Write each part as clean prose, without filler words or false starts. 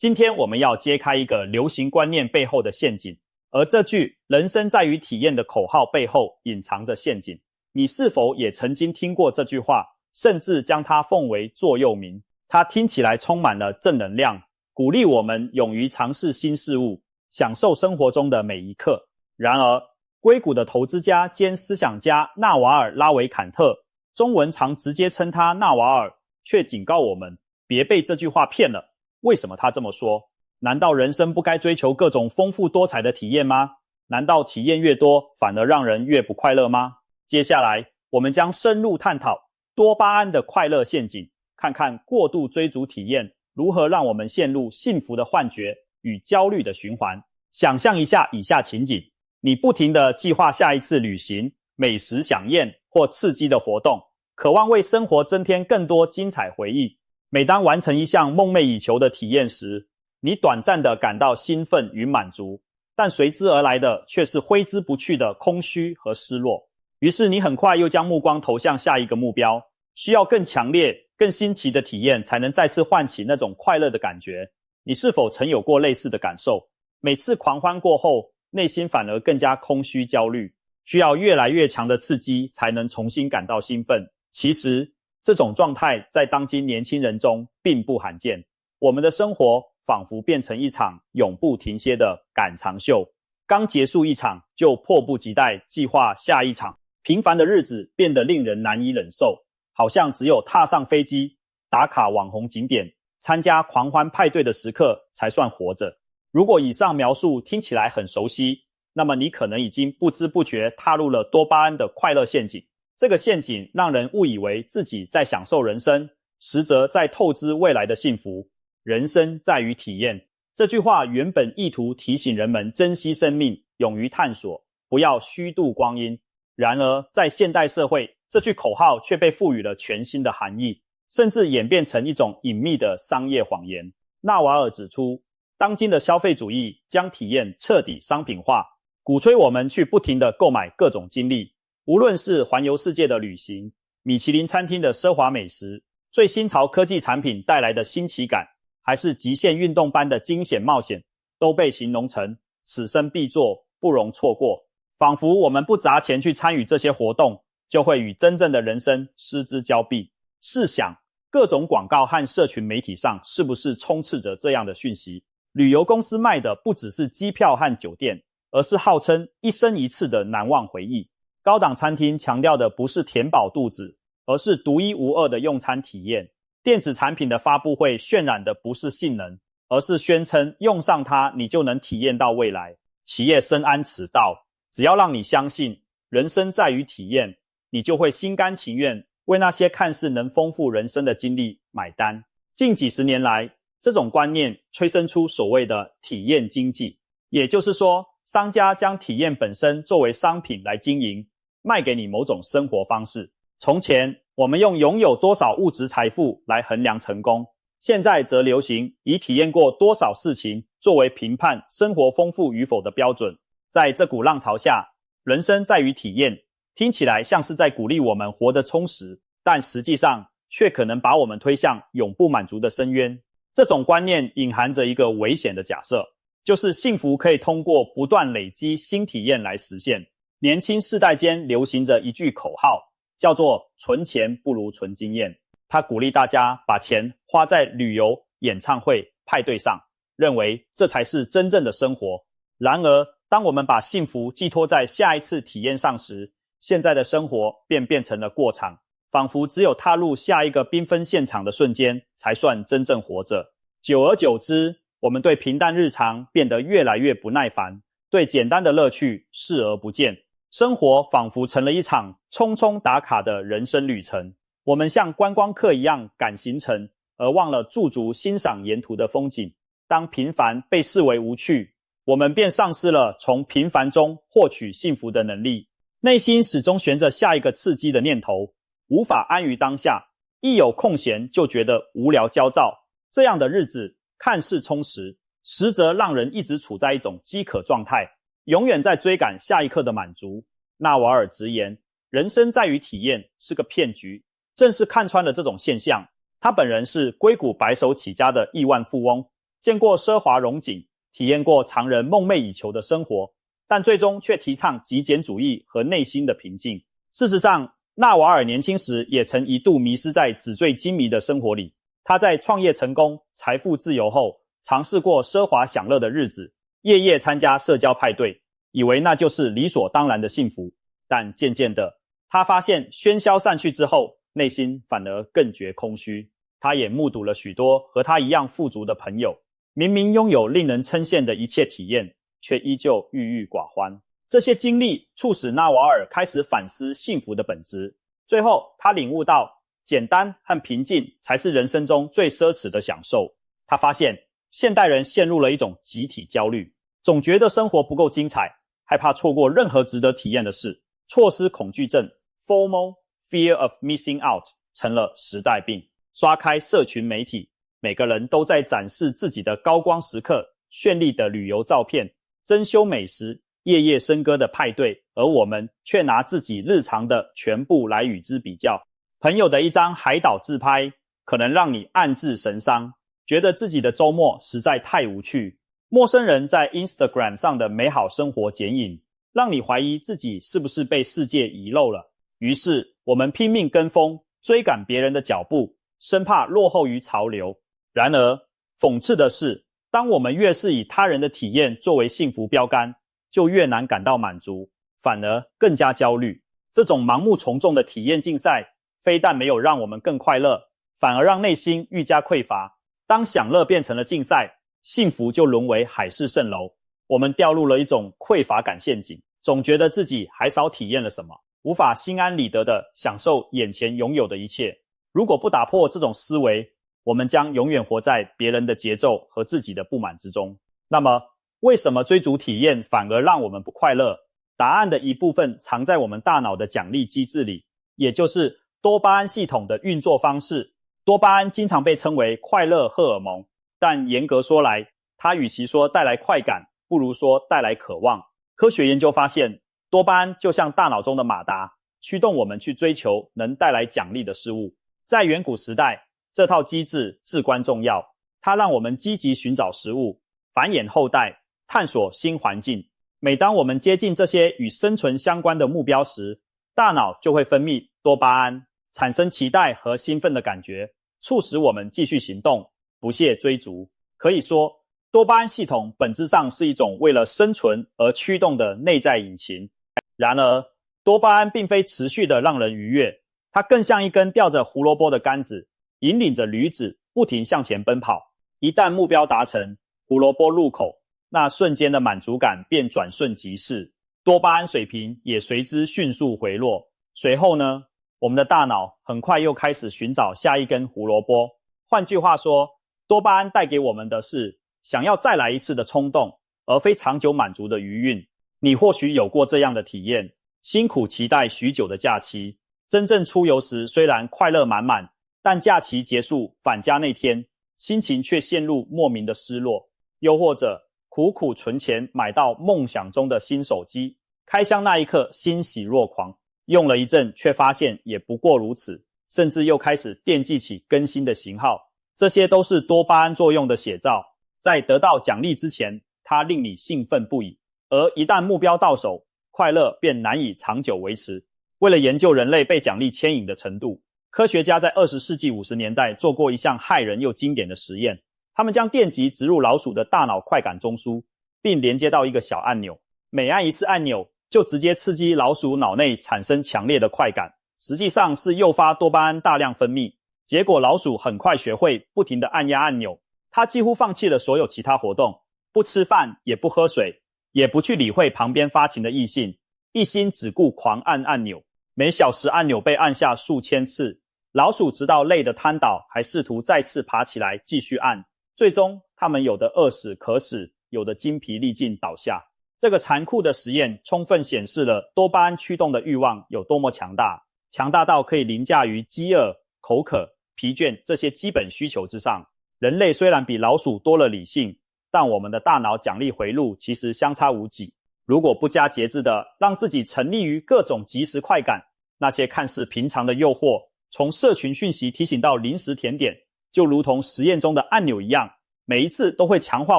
今天我们要揭开一个流行观念背后的陷阱，而这句人生在于体验的口号背后隐藏着陷阱。你是否也曾经听过这句话，甚至将它奉为座右铭？它听起来充满了正能量，鼓励我们勇于尝试新事物，享受生活中的每一刻。然而，硅谷的投资家兼思想家纳瓦尔·拉维坎特，中文常直接称他纳瓦尔，却警告我们别被这句话骗了。为什么他这么说？难道人生不该追求各种丰富多彩的体验吗？难道体验越多，反而让人越不快乐吗？接下来，我们将深入探讨多巴胺的快乐陷阱，看看过度追逐体验如何让我们陷入幸福的幻觉与焦虑的循环。想象一下以下情景：你不停地计划下一次旅行、美食飨宴或刺激的活动，渴望为生活增添更多精彩回忆。每当完成一项梦寐以求的体验时，你短暂地感到兴奋与满足，但随之而来的却是挥之不去的空虚和失落。于是你很快又将目光投向下一个目标，需要更强烈、更新奇的体验才能再次唤起那种快乐的感觉。你是否曾有过类似的感受？每次狂欢过后，内心反而更加空虚焦虑，需要越来越强的刺激才能重新感到兴奋。其实这种状态在当今年轻人中并不罕见。我们的生活仿佛变成一场永不停歇的赶长秀，刚结束一场就迫不及待计划下一场。平凡的日子变得令人难以忍受，好像只有踏上飞机、打卡网红景点、参加狂欢派对的时刻才算活着。如果以上描述听起来很熟悉，那么你可能已经不知不觉踏入了多巴胺的快乐陷阱。这个陷阱让人误以为自己在享受人生，实则在透支未来的幸福。人生在于体验，这句话原本意图提醒人们珍惜生命，勇于探索，不要虚度光阴。然而在现代社会，这句口号却被赋予了全新的含义，甚至演变成一种隐秘的商业谎言。纳瓦尔指出，当今的消费主义将体验彻底商品化，鼓吹我们去不停地购买各种经历，无论是环游世界的旅行、米其林餐厅的奢华美食、最新潮科技产品带来的新奇感，还是极限运动般的惊险冒险，都被形容成此生必做，不容错过。仿佛我们不砸钱去参与这些活动，就会与真正的人生失之交臂。试想，各种广告和社群媒体上是不是充斥着这样的讯息？旅游公司卖的不只是机票和酒店，而是号称一生一次的难忘回忆。高档餐厅强调的不是填饱肚子，而是独一无二的用餐体验。电子产品的发布会渲染的不是性能，而是宣称用上它你就能体验到未来。企业深谙此道，只要让你相信人生在于体验，你就会心甘情愿为那些看似能丰富人生的经历买单。近几十年来，这种观念催生出所谓的体验经济，也就是说，商家将体验本身作为商品来经营，卖给你某种生活方式。从前，我们用拥有多少物质财富来衡量成功，现在则流行以体验过多少事情作为评判生活丰富与否的标准。在这股浪潮下，人生在于体验，听起来像是在鼓励我们活得充实，但实际上却可能把我们推向永不满足的深渊。这种观念隐含着一个危险的假设，就是幸福可以通过不断累积新体验来实现。年轻世代间流行着一句口号，叫做存钱不如存经验。他鼓励大家把钱花在旅游、演唱会、派对上，认为这才是真正的生活。然而，当我们把幸福寄托在下一次体验上时，现在的生活便变成了过场，仿佛只有踏入下一个缤纷现场的瞬间才算真正活着。久而久之，我们对平淡日常变得越来越不耐烦，对简单的乐趣视而不见。生活仿佛成了一场匆匆打卡的人生旅程，我们像观光客一样赶行程，而忘了驻足欣赏沿途的风景。当平凡被视为无趣，我们便丧失了从平凡中获取幸福的能力，内心始终悬着下一个刺激的念头，无法安于当下，一有空闲就觉得无聊焦躁。这样的日子看似充实，实则让人一直处在一种饥渴状态，永远在追赶下一刻的满足。纳瓦尔直言，人生在于体验是个骗局。正是看穿了这种现象，他本人是硅谷白手起家的亿万富翁，见过奢华荣景，体验过常人梦寐以求的生活，但最终却提倡极简主义和内心的平静。事实上，纳瓦尔年轻时也曾一度迷失在纸醉金迷的生活里。他在创业成功、财富自由后，尝试过奢华享乐的日子，夜夜参加社交派对，以为那就是理所当然的幸福。但渐渐的，他发现喧嚣散去之后，内心反而更觉空虚。他也目睹了许多和他一样富足的朋友，明明拥有令人称羡的一切体验，却依旧郁郁寡欢。这些经历促使纳瓦尔开始反思幸福的本质。最后，他领悟到，简单和平静才是人生中最奢侈的享受。他发现，现代人陷入了一种集体焦虑，总觉得生活不够精彩，害怕错过任何值得体验的事。错失恐惧症 FOMO Fear of Missing Out 成了时代病。刷开社群媒体，每个人都在展示自己的高光时刻、绚丽的旅游照片、珍馐美食、夜夜笙歌的派对，而我们却拿自己日常的全部来与之比较。朋友的一张海岛自拍，可能让你暗自神伤，觉得自己的周末实在太无趣。陌生人在 Instagram 上的美好生活剪影，让你怀疑自己是不是被世界遗漏了。于是，我们拼命跟风，追赶别人的脚步，生怕落后于潮流。然而，讽刺的是，当我们越是以他人的体验作为幸福标杆，就越难感到满足，反而更加焦虑。这种盲目从众的体验竞赛，非但没有让我们更快乐，反而让内心愈加匮乏。当享乐变成了竞赛，幸福就沦为海市蜃楼。我们掉入了一种匮乏感陷阱，总觉得自己还少体验了什么，无法心安理得地享受眼前拥有的一切。如果不打破这种思维，我们将永远活在别人的节奏和自己的不满之中。那么，为什么追逐体验反而让我们不快乐？答案的一部分藏在我们大脑的奖励机制里，也就是多巴胺系统的运作方式。多巴胺经常被称为快乐荷尔蒙，但严格说来，它与其说带来快感，不如说带来渴望。科学研究发现，多巴胺就像大脑中的马达，驱动我们去追求能带来奖励的事物。在远古时代，这套机制至关重要，它让我们积极寻找食物、繁衍后代、探索新环境。每当我们接近这些与生存相关的目标时，大脑就会分泌多巴胺，产生期待和兴奋的感觉，促使我们继续行动，不懈追逐。可以说，多巴胺系统本质上是一种为了生存而驱动的内在引擎。然而，多巴胺并非持续的让人愉悦，它更像一根吊着胡萝卜的杆子，引领着驴子不停向前奔跑。一旦目标达成，胡萝卜入口，那瞬间的满足感便转瞬即逝，多巴胺水平也随之迅速回落。随后呢，我们的大脑很快又开始寻找下一根胡萝卜。换句话说，多巴胺带给我们的是想要再来一次的冲动，而非长久满足的余韵。你或许有过这样的体验，辛苦期待许久的假期，真正出游时虽然快乐满满，但假期结束返家那天，心情却陷入莫名的失落。又或者苦苦存钱买到梦想中的新手机，开箱那一刻欣喜若狂，用了一阵却发现也不过如此，甚至又开始惦记起更新的型号。这些都是多巴胺作用的写照，在得到奖励之前，它令你兴奋不已，而一旦目标到手，快乐便难以长久维持。为了研究人类被奖励牵引的程度，科学家在20世纪50年代做过一项骇人又经典的实验。他们将电极植入老鼠的大脑快感中枢，并连接到一个小按钮，每按一次按钮就直接刺激老鼠脑内产生强烈的快感，实际上是诱发多巴胺大量分泌。结果老鼠很快学会不停地按压按钮，它几乎放弃了所有其他活动，不吃饭，也不喝水，也不去理会旁边发情的异性，一心只顾狂按按钮。每小时按钮被按下数千次，老鼠直到累得瘫倒，还试图再次爬起来继续按。最终，他们有的饿死渴死，有的精疲力尽倒下。这个残酷的实验充分显示了多巴胺驱动的欲望有多么强大，强大到可以凌驾于饥饿、口渴、疲倦这些基本需求之上。人类虽然比老鼠多了理性，但我们的大脑奖励回路其实相差无几。如果不加节制的让自己沉溺于各种即时快感，那些看似平常的诱惑，从社群讯息提醒到零食甜点，就如同实验中的按钮一样，每一次都会强化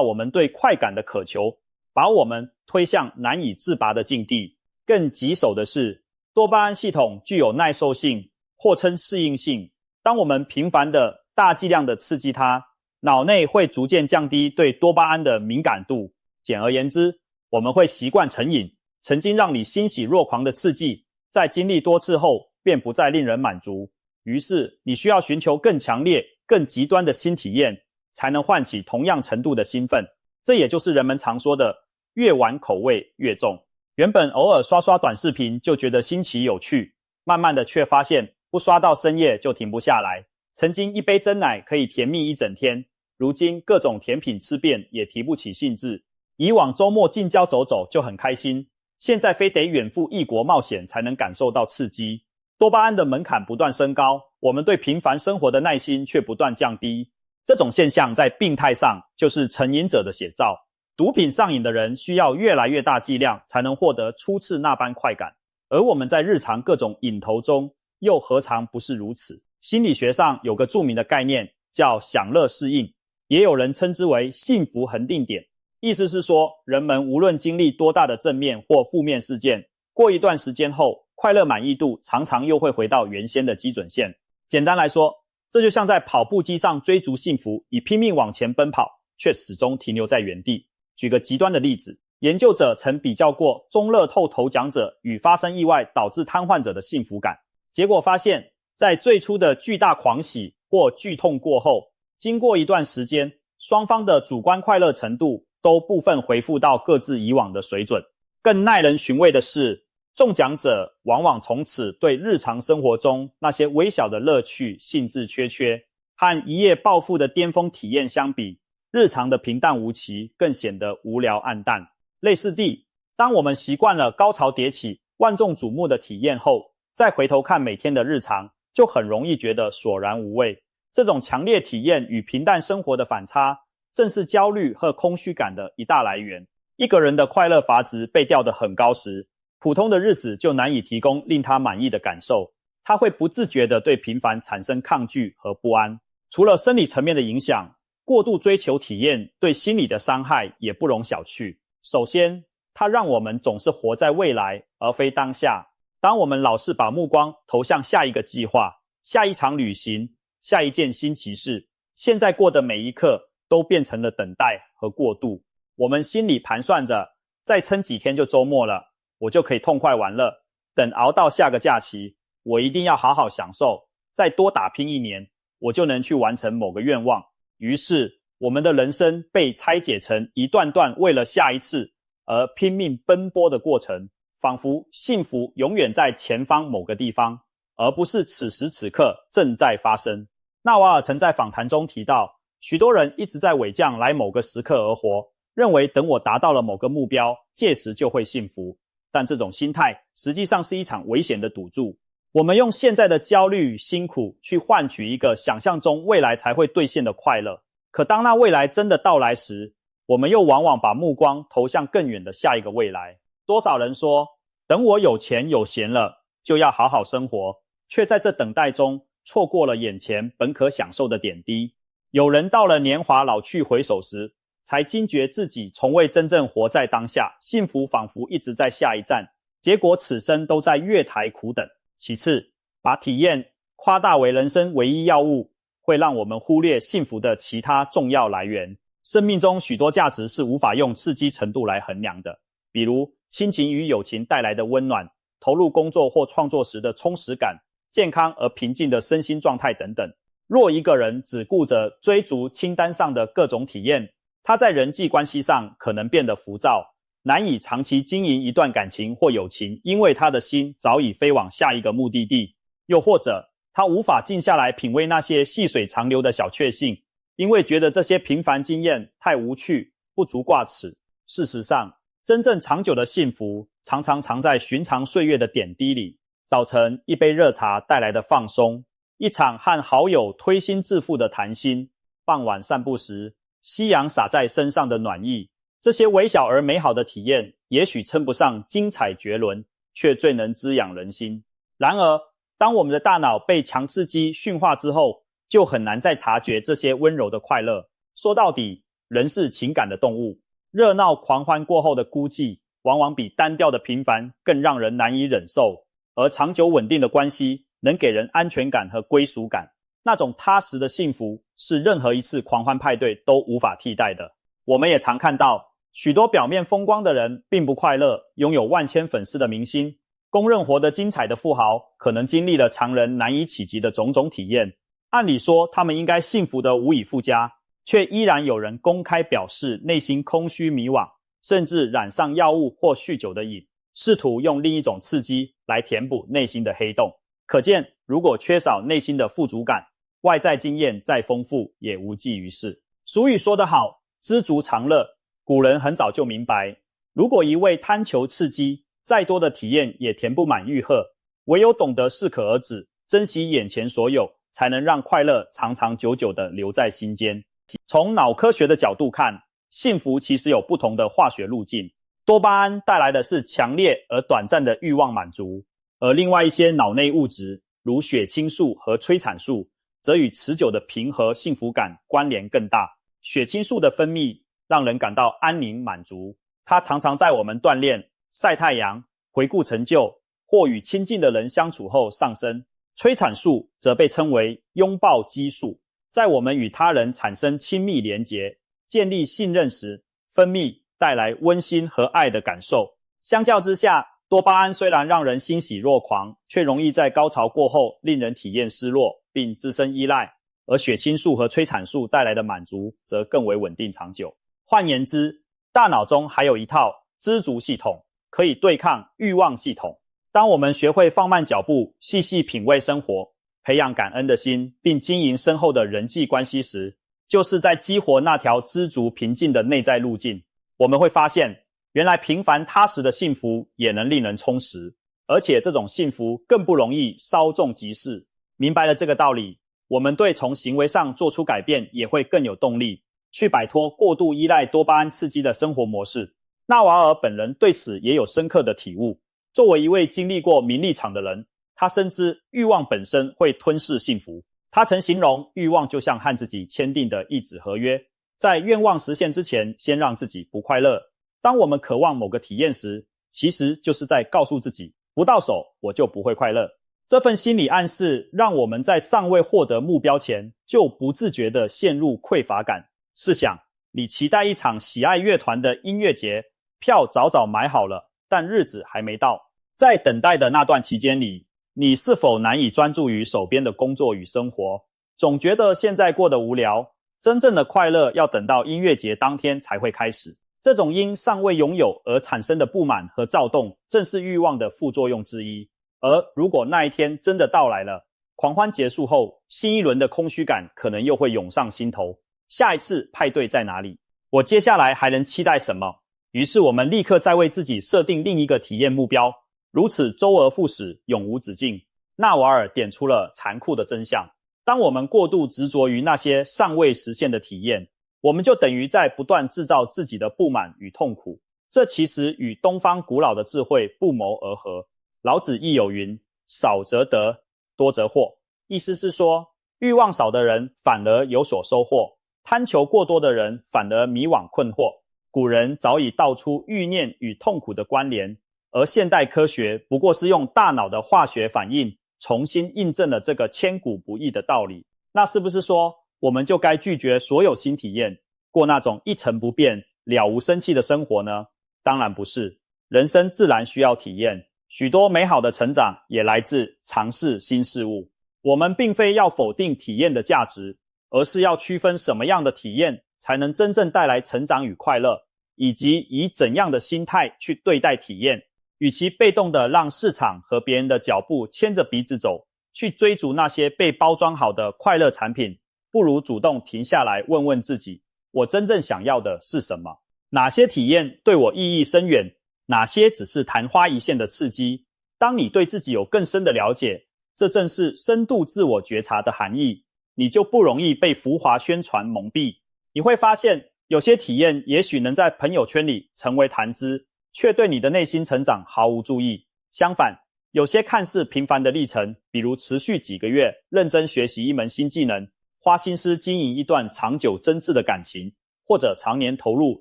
我们对快感的渴求，把我们推向难以自拔的境地。更棘手的是，多巴胺系统具有耐受性，或称适应性。当我们频繁的大剂量的刺激它，脑内会逐渐降低对多巴胺的敏感度。简而言之，我们会习惯成瘾，曾经让你欣喜若狂的刺激，在经历多次后便不再令人满足。于是你需要寻求更强烈、更极端的新体验，才能唤起同样程度的兴奋。这也就是人们常说的越玩口味越重。原本偶尔刷刷短视频就觉得新奇有趣，慢慢的却发现不刷到深夜就停不下来。曾经一杯珍奶可以甜蜜一整天，如今各种甜品吃遍也提不起兴致。以往周末近郊走走就很开心，现在非得远赴异国冒险才能感受到刺激。多巴胺的门槛不断升高，我们对平凡生活的耐心却不断降低。这种现象在病态上就是成瘾者的写照。毒品上瘾的人需要越来越大剂量才能获得初次那般快感，而我们在日常各种瘾头中又何尝不是如此？心理学上有个著名的概念叫享乐适应，也有人称之为幸福恒定点。意思是说，人们无论经历多大的正面或负面事件，过一段时间后，快乐满意度常常又会回到原先的基准线。简单来说，这就像在跑步机上追逐幸福，以拼命往前奔跑，却始终停留在原地。举个极端的例子，研究者曾比较过中乐透头奖者与发生意外导致瘫痪者的幸福感，结果发现，在最初的巨大狂喜或剧痛过后，经过一段时间，双方的主观快乐程度都部分恢复到各自以往的水准。更耐人寻味的是，中奖者往往从此对日常生活中那些微小的乐趣兴致缺缺，和一夜暴富的巅峰体验相比，日常的平淡无奇更显得无聊暗淡。类似地，当我们习惯了高潮迭起、万众瞩目的体验后，再回头看每天的日常，就很容易觉得索然无味。这种强烈体验与平淡生活的反差，正是焦虑和空虚感的一大来源。一个人的快乐阀值被吊得很高时，普通的日子就难以提供令他满意的感受，他会不自觉地对平凡产生抗拒和不安。除了生理层面的影响，过度追求体验对心理的伤害也不容小觑。首先，它让我们总是活在未来而非当下。当我们老是把目光投向下一个计划、下一场旅行、下一件新奇事，现在过的每一刻都变成了等待和过渡。我们心里盘算着，再撑几天就周末了，我就可以痛快玩乐，等熬到下个假期，我一定要好好享受，再多打拼一年，我就能去完成某个愿望。于是，我们的人生被拆解成一段段为了下一次而拼命奔波的过程，仿佛幸福永远在前方某个地方，而不是此时此刻正在发生。纳瓦尔曾在访谈中提到，许多人一直在伪降来某个时刻而活，认为等我达到了某个目标，届时就会幸福。但这种心态实际上是一场危险的赌注。我们用现在的焦虑与辛苦去换取一个想象中未来才会兑现的快乐，可当那未来真的到来时，我们又往往把目光投向更远的下一个未来。多少人说，等我有钱有闲了，就要好好生活，却在这等待中错过了眼前本可享受的点滴。有人到了年华老去回首时，才惊觉自己从未真正活在当下，幸福仿佛一直在下一站，结果此生都在月台苦等。其次，把体验夸大为人生唯一要务，会让我们忽略幸福的其他重要来源。生命中许多价值是无法用刺激程度来衡量的，比如亲情与友情带来的温暖，投入工作或创作时的充实感，健康而平静的身心状态等等。若一个人只顾着追逐清单上的各种体验，他在人际关系上可能变得浮躁，难以长期经营一段感情或友情，因为他的心早已飞往下一个目的地。又或者他无法静下来品味那些细水长流的小确幸，因为觉得这些平凡经验太无趣，不足挂齿。事实上，真正长久的幸福常常藏在寻常岁月的点滴里。早晨一杯热茶带来的放松，一场和好友推心置腹的谈心，傍晚散步时夕阳洒在身上的暖意，这些微小而美好的体验也许称不上精彩绝伦，却最能滋养人心。然而，当我们的大脑被强刺激驯化之后，就很难再察觉这些温柔的快乐。说到底，人是情感的动物，热闹狂欢过后的孤寂，往往比单调的平凡更让人难以忍受。而长久稳定的关系，能给人安全感和归属感，那种踏实的幸福，是任何一次狂欢派对都无法替代的。我们也常看到，许多表面风光的人并不快乐，拥有万千粉丝的明星，公认活得精彩的富豪，可能经历了常人难以企及的种种体验。按理说，他们应该幸福得无以复加，却依然有人公开表示内心空虚迷惘，甚至染上药物或酗酒的瘾，试图用另一种刺激来填补内心的黑洞。可见，如果缺少内心的富足感，外在经验再丰富也无济于事。俗语说得好，知足常乐。古人很早就明白，如果一味贪求刺激，再多的体验也填不满欲壑，唯有懂得适可而止，珍惜眼前所有，才能让快乐长长久久地留在心间。从脑科学的角度看，幸福其实有不同的化学路径。多巴胺带来的是强烈而短暂的欲望满足，而另外一些脑内物质，如血清素和催产素，则与持久的平和幸福感关联更大。血清素的分泌让人感到安宁满足，它常常在我们锻炼、晒太阳、回顾成就或与亲近的人相处后上升。催产素则被称为拥抱激素，在我们与他人产生亲密连结、建立信任时分泌，带来温馨和爱的感受。相较之下，多巴胺虽然让人欣喜若狂，却容易在高潮过后令人体验失落并滋生依赖，而血清素和催产素带来的满足则更为稳定长久。换言之，大脑中还有一套知足系统，可以对抗欲望系统。当我们学会放慢脚步，细细品味生活，培养感恩的心，并经营深厚的人际关系时，就是在激活那条知足平静的内在路径。我们会发现，原来平凡踏实的幸福也能令人充实，而且这种幸福更不容易稍纵即逝。明白了这个道理，我们对从行为上做出改变也会更有动力，去摆脱过度依赖多巴胺刺激的生活模式。纳瓦尔本人对此也有深刻的体悟。作为一位经历过名利场的人，他深知欲望本身会吞噬幸福。他曾形容欲望就像和自己签订的一纸合约，在愿望实现之前，先让自己不快乐。当我们渴望某个体验时，其实就是在告诉自己，不到手我就不会快乐。这份心理暗示让我们在尚未获得目标前，就不自觉地陷入匮乏感。试想，你期待一场喜爱乐团的音乐节，票早早买好了，但日子还没到。在等待的那段期间里，你是否难以专注于手边的工作与生活？总觉得现在过得无聊，真正的快乐要等到音乐节当天才会开始。这种因尚未拥有而产生的不满和躁动，正是欲望的副作用之一。而如果那一天真的到来了，狂欢结束后，新一轮的空虚感可能又会涌上心头。下一次派对在哪里？我接下来还能期待什么？于是我们立刻再为自己设定另一个体验目标，如此周而复始，永无止境。纳瓦尔点出了残酷的真相：当我们过度执着于那些尚未实现的体验，我们就等于在不断制造自己的不满与痛苦。这其实与东方古老的智慧不谋而合。老子亦有云：少则得，多则惑。意思是说，欲望少的人反而有所收获，贪求过多的人反而迷惘困惑。古人早已道出欲念与痛苦的关联，而现代科学不过是用大脑的化学反应重新印证了这个千古不易的道理。那是不是说，我们就该拒绝所有新体验，过那种一成不变、了无生气的生活呢？当然不是，人生自然需要体验，许多美好的成长也来自尝试新事物。我们并非要否定体验的价值，而是要区分什么样的体验才能真正带来成长与快乐，以及以怎样的心态去对待体验。与其被动地让市场和别人的脚步牵着鼻子走，去追逐那些被包装好的快乐产品，不如主动停下来问问自己，我真正想要的是什么？哪些体验对我意义深远？哪些只是昙花一现的刺激？当你对自己有更深的了解，这正是深度自我觉察的含义，你就不容易被浮华宣传蒙蔽。你会发现，有些体验也许能在朋友圈里成为谈资，却对你的内心成长毫无注意。相反，有些看似平凡的历程，比如持续几个月认真学习一门新技能，花心思经营一段长久真挚的感情，或者常年投入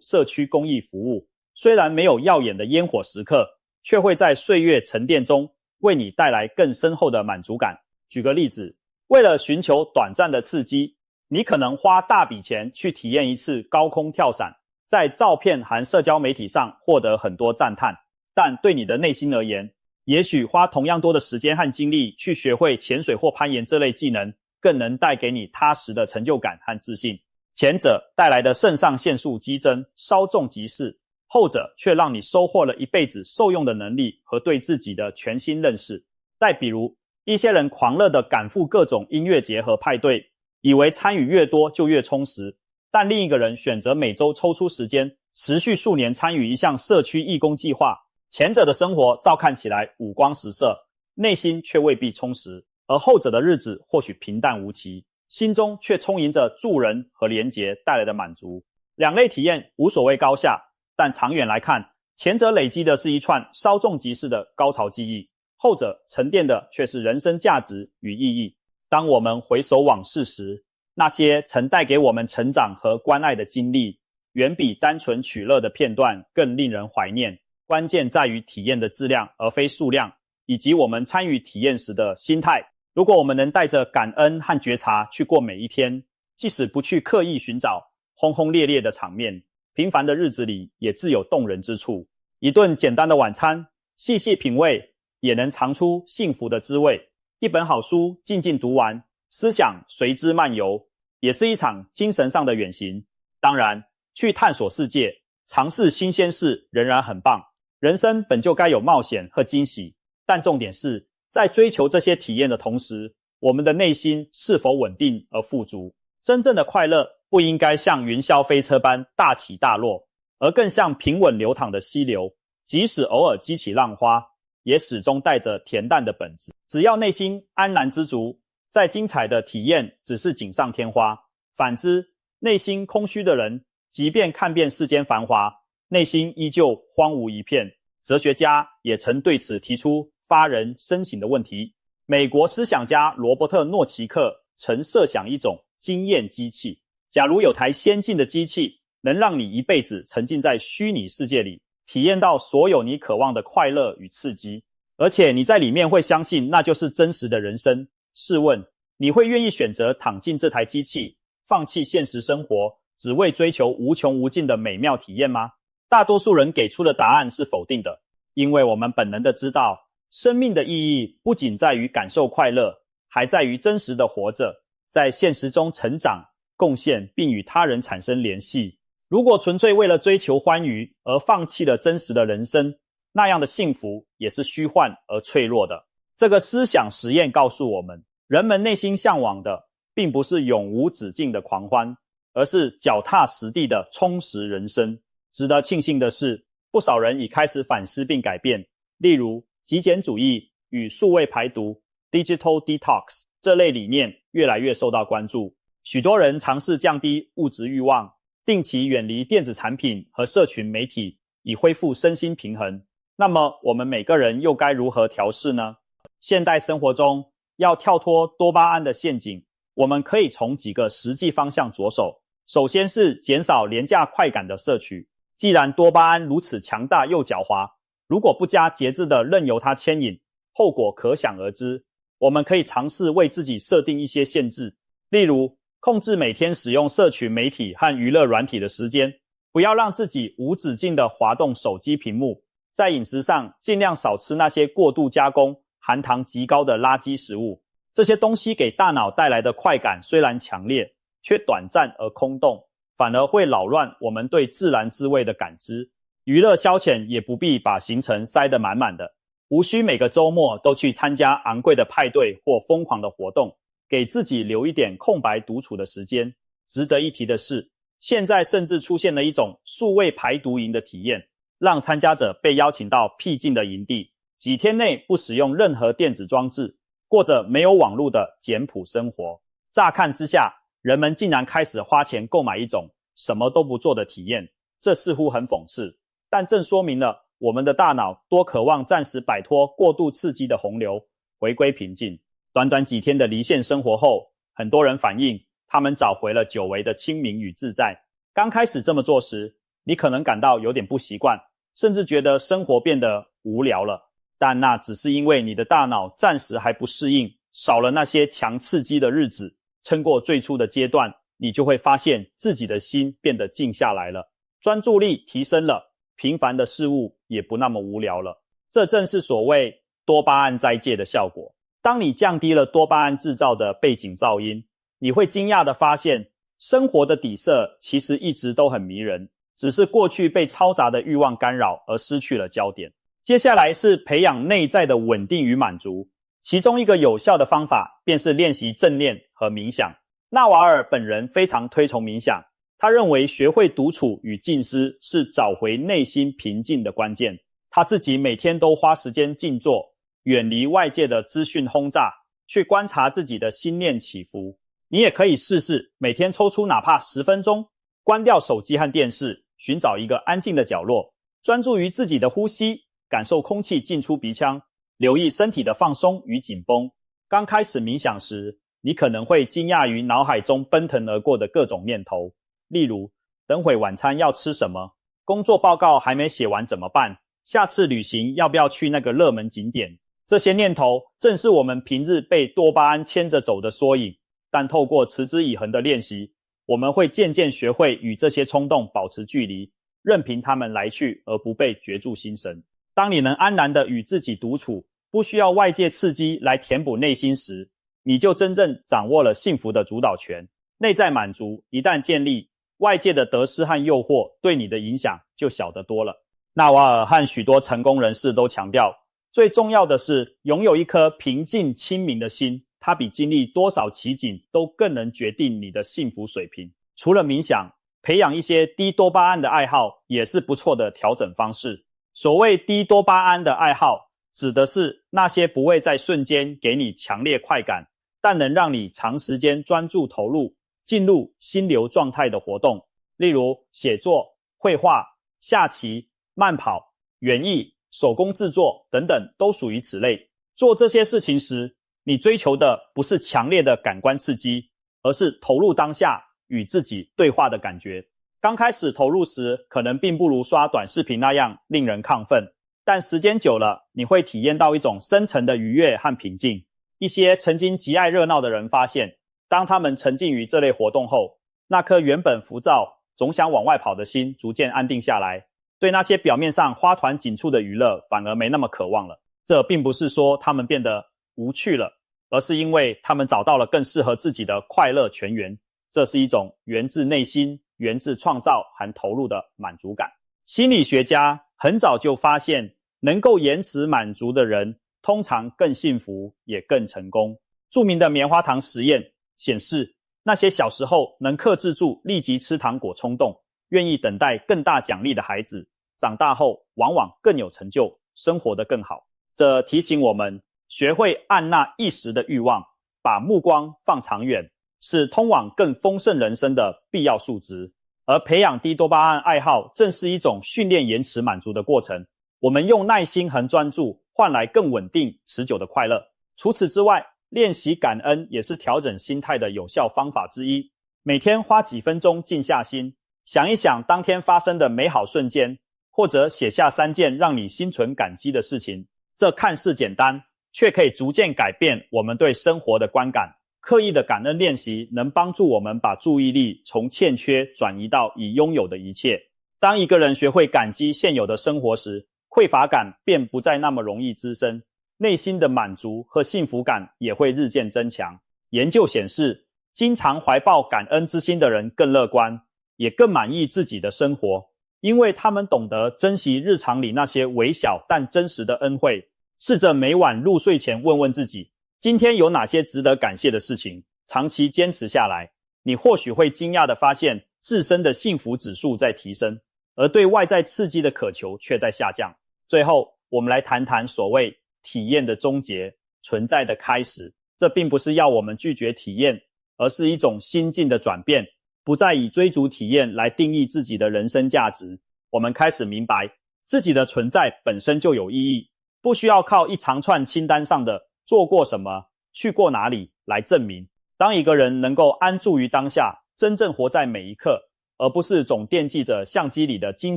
社区公益服务，虽然没有耀眼的烟火时刻，却会在岁月沉淀中为你带来更深厚的满足感。举个例子，为了寻求短暂的刺激，你可能花大笔钱去体验一次高空跳伞，在照片和社交媒体上获得很多赞叹，但对你的内心而言，也许花同样多的时间和精力去学会潜水或攀岩这类技能，更能带给你踏实的成就感和自信。前者带来的肾上腺素激增稍纵即逝，后者却让你收获了一辈子受用的能力和对自己的全新认识。再比如，一些人狂热地赶赴各种音乐节和派对，以为参与越多就越充实，但另一个人选择每周抽出时间，持续数年参与一项社区义工计划，前者的生活照看起来五光十色，内心却未必充实，而后者的日子或许平淡无奇，心中却充盈着助人和连结带来的满足。两类体验无所谓高下，但长远来看，前者累积的是一串稍纵即逝的高潮记忆，后者沉淀的却是人生价值与意义。当我们回首往事时，那些曾带给我们成长和关爱的经历，远比单纯取乐的片段更令人怀念。关键在于体验的质量而非数量，以及我们参与体验时的心态。如果我们能带着感恩和觉察去过每一天，即使不去刻意寻找轰轰烈烈的场面，平凡的日子里也自有动人之处。一顿简单的晚餐，细细品味，也能尝出幸福的滋味。一本好书静静读完，思想随之漫游，也是一场精神上的远行。当然，去探索世界，尝试新鲜事仍然很棒。人生本就该有冒险和惊喜，但重点是在追求这些体验的同时，我们的内心是否稳定而富足。真正的快乐不应该像云霄飞车般大起大落，而更像平稳流淌的溪流，即使偶尔激起浪花，也始终带着恬淡的本质。只要内心安然知足，再精彩的体验只是锦上添花。反之，内心空虚的人，即便看遍世间繁华，内心依旧荒芜一片。哲学家也曾对此提出发人深省的问题。美国思想家罗伯特·诺奇克曾设想一种经验机器，假如有台先进的机器能让你一辈子沉浸在虚拟世界里，体验到所有你渴望的快乐与刺激，而且你在里面会相信那就是真实的人生，试问你会愿意选择躺进这台机器，放弃现实生活，只为追求无穷无尽的美妙体验吗？大多数人给出的答案是否定的，因为我们本能的知道，生命的意义不仅在于感受快乐，还在于真实的活着，在现实中成长、贡献并与他人产生联系。如果纯粹为了追求欢愉而放弃了真实的人生，那样的幸福也是虚幻而脆弱的。这个思想实验告诉我们，人们内心向往的并不是永无止境的狂欢，而是脚踏实地的充实人生。值得庆幸的是，不少人已开始反思并改变，例如极简主义与数位排毒 Digital Detox 这类理念越来越受到关注。许多人尝试降低物质欲望，定期远离电子产品和社群媒体，以恢复身心平衡。那么我们每个人又该如何调试呢？现代生活中要跳脱多巴胺的陷阱，我们可以从几个实际方向着手。首先是减少廉价快感的摄取。既然多巴胺如此强大又狡猾，如果不加节制地任由它牵引，后果可想而知。我们可以尝试为自己设定一些限制，例如控制每天使用社群媒体和娱乐软体的时间，不要让自己无止境地滑动手机屏幕。在饮食上，尽量少吃那些过度加工、含糖极高的垃圾食物。这些东西给大脑带来的快感虽然强烈，却短暂而空洞，反而会扰乱我们对自然滋味的感知。娱乐消遣也不必把行程塞得满满的，无需每个周末都去参加昂贵的派对或疯狂的活动，给自己留一点空白独处的时间。值得一提的是，现在甚至出现了一种数位排毒营的体验，让参加者被邀请到僻静的营地，几天内不使用任何电子装置，过着没有网络的简朴生活。乍看之下，人们竟然开始花钱购买一种什么都不做的体验，这似乎很讽刺，但正说明了我们的大脑多渴望暂时摆脱过度刺激的洪流，回归平静。短短几天的离线生活后，很多人反映他们找回了久违的清明与自在。刚开始这么做时，你可能感到有点不习惯，甚至觉得生活变得无聊了，但那只是因为你的大脑暂时还不适应，少了那些强刺激的日子。撑过最初的阶段，你就会发现自己的心变得静下来了，专注力提升了，平凡的事物也不那么无聊了。这正是所谓多巴胺斋戒的效果。当你降低了多巴胺制造的背景噪音，你会惊讶地发现，生活的底色其实一直都很迷人，只是过去被嘈杂的欲望干扰而失去了焦点。接下来是培养内在的稳定与满足，其中一个有效的方法便是练习正念和冥想。纳瓦尔本人非常推崇冥想，他认为学会独处与静思是找回内心平静的关键。他自己每天都花时间静坐，远离外界的资讯轰炸，去观察自己的心念起伏。你也可以试试每天抽出哪怕10分钟，关掉手机和电视，寻找一个安静的角落，专注于自己的呼吸，感受空气进出鼻腔，留意身体的放松与紧绷。刚开始冥想时，你可能会惊讶于脑海中奔腾而过的各种念头，例如等会晚餐要吃什么，工作报告还没写完怎么办，下次旅行要不要去那个热门景点。这些念头正是我们平日被多巴胺牵着走的缩影，但透过持之以恒的练习，我们会渐渐学会与这些冲动保持距离，任凭他们来去而不被攫住心神。当你能安然地与自己独处，不需要外界刺激来填补内心时，你就真正掌握了幸福的主导权。内在满足一旦建立，外界的得失和诱惑对你的影响就小得多了。纳瓦尔和许多成功人士都强调，最重要的是拥有一颗平静清明的心，它比经历多少奇景都更能决定你的幸福水平。除了冥想，培养一些低多巴胺的爱好也是不错的调整方式。所谓低多巴胺的爱好，指的是那些不会在瞬间给你强烈快感，但能让你长时间专注投入，进入心流状态的活动，例如写作、绘画、下棋、慢跑、园艺、手工制作等等，都属于此类。做这些事情时，你追求的不是强烈的感官刺激，而是投入当下与自己对话的感觉。刚开始投入时，可能并不如刷短视频那样令人亢奋，但时间久了，你会体验到一种深层的愉悦和平静。一些曾经极爱热闹的人发现，当他们沉浸于这类活动后，那颗原本浮躁、总想往外跑的心逐渐安定下来，对那些表面上花团锦簇的娱乐反而没那么渴望了。这并不是说他们变得无趣了，而是因为他们找到了更适合自己的快乐泉源。这是一种源自内心、源自创造和投入的满足感。心理学家很早就发现，能够延迟满足的人通常更幸福，也更成功。著名的棉花糖实验显示，那些小时候能克制住立即吃糖果冲动，愿意等待更大奖励的孩子，长大后往往更有成就，生活得更好。这提醒我们，学会按捺一时的欲望，把目光放长远，是通往更丰盛人生的必要素质。而培养低多巴胺爱好正是一种训练延迟满足的过程。我们用耐心和专注换来更稳定持久的快乐。除此之外，练习感恩也是调整心态的有效方法之一。每天花几分钟静下心，想一想当天发生的美好瞬间，或者写下3件让你心存感激的事情。这看似简单，却可以逐渐改变我们对生活的观感。刻意的感恩练习能帮助我们把注意力从欠缺转移到已拥有的一切。当一个人学会感激现有的生活时，匮乏感便不再那么容易滋生，内心的满足和幸福感也会日渐增强。研究显示，经常怀抱感恩之心的人更乐观，也更满意自己的生活，因为他们懂得珍惜日常里那些微小但真实的恩惠。试着每晚入睡前问问自己，今天有哪些值得感谢的事情？长期坚持下来，你或许会惊讶地发现自身的幸福指数在提升，而对外在刺激的渴求却在下降。最后，我们来谈谈所谓体验的终结，存在的开始。这并不是要我们拒绝体验，而是一种心境的转变，不再以追逐体验来定义自己的人生价值。我们开始明白，自己的存在本身就有意义，不需要靠一长串清单上的做过什么、去过哪里来证明。当一个人能够安住于当下，真正活在每一刻，而不是总惦记着相机里的精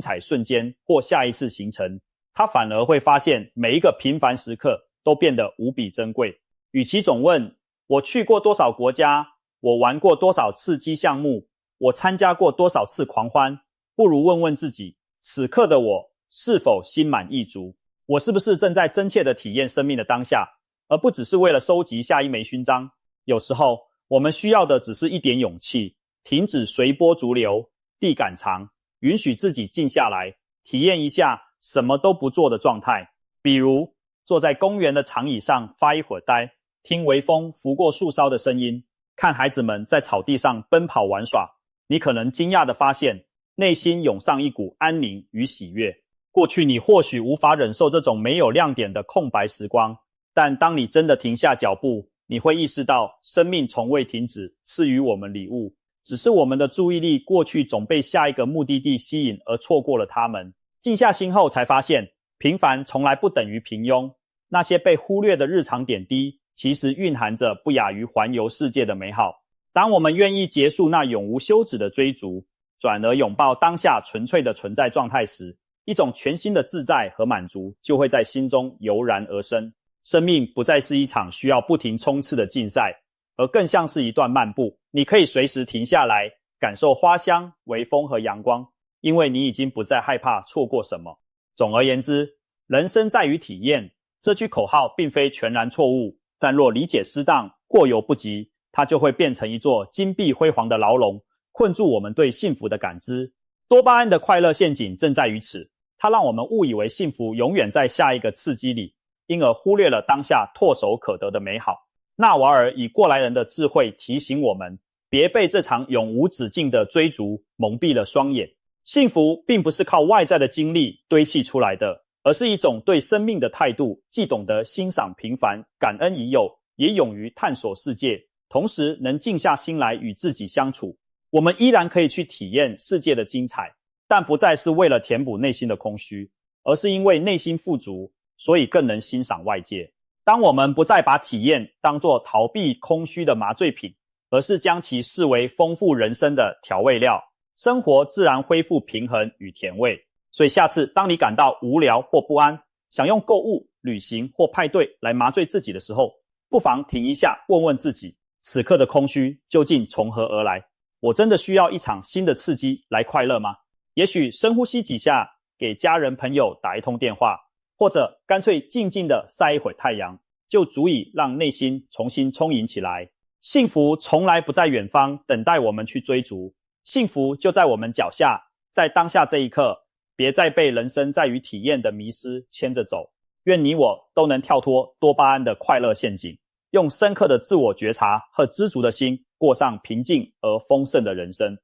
彩瞬间或下一次行程，他反而会发现每一个平凡时刻都变得无比珍贵。与其总问我去过多少国家，我玩过多少刺激项目，我参加过多少次狂欢，不如问问自己，此刻的我是否心满意足？我是不是正在真切地体验生命的当下，而不只是为了收集下一枚勋章？有时候我们需要的只是一点勇气，停止随波逐流，地赶长，允许自己静下来，体验一下什么都不做的状态。比如坐在公园的长椅上发一会儿呆，听微风拂过树梢的声音，看孩子们在草地上奔跑玩耍。你可能惊讶地发现，内心涌上一股安宁与喜悦。过去你或许无法忍受这种没有亮点的空白时光，但当你真的停下脚步，你会意识到生命从未停止赐予我们礼物，只是我们的注意力过去总被下一个目的地吸引而错过了它们。静下心后才发现，平凡从来不等于平庸，那些被忽略的日常点滴其实蕴含着不亚于环游世界的美好。当我们愿意结束那永无休止的追逐，转而拥抱当下纯粹的存在状态时，一种全新的自在和满足就会在心中油然而生。生命不再是一场需要不停冲刺的竞赛，而更像是一段漫步。你可以随时停下来，感受花香、微风和阳光，因为你已经不再害怕错过什么。总而言之，人生在于体验，这句口号并非全然错误，但若理解失当、过犹不及，它就会变成一座金碧辉煌的牢笼，困住我们对幸福的感知。多巴胺的快乐陷阱正在于此，它让我们误以为幸福永远在下一个刺激里，因而忽略了当下唾手可得的美好。纳瓦尔以过来人的智慧提醒我们，别被这场永无止境的追逐蒙蔽了双眼。幸福并不是靠外在的经历堆砌出来的，而是一种对生命的态度，既懂得欣赏平凡，感恩已有，也勇于探索世界，同时能静下心来与自己相处。我们依然可以去体验世界的精彩，但不再是为了填补内心的空虚，而是因为内心富足，所以更能欣赏外界。当我们不再把体验当作逃避空虚的麻醉品，而是将其视为丰富人生的调味料，生活自然恢复平衡与甜味。所以下次当你感到无聊或不安，想用购物、旅行或派对来麻醉自己的时候，不妨停一下，问问自己，此刻的空虚究竟从何而来？我真的需要一场新的刺激来快乐吗？也许深呼吸几下，给家人朋友打一通电话，或者干脆静静地晒一会太阳，就足以让内心重新充盈起来。幸福从来不在远方等待我们去追逐，幸福就在我们脚下，在当下这一刻，别再被人生在于体验的迷失牵着走。愿你我都能跳脱多巴胺的快乐陷阱，用深刻的自我觉察和知足的心，过上平静而丰盛的人生。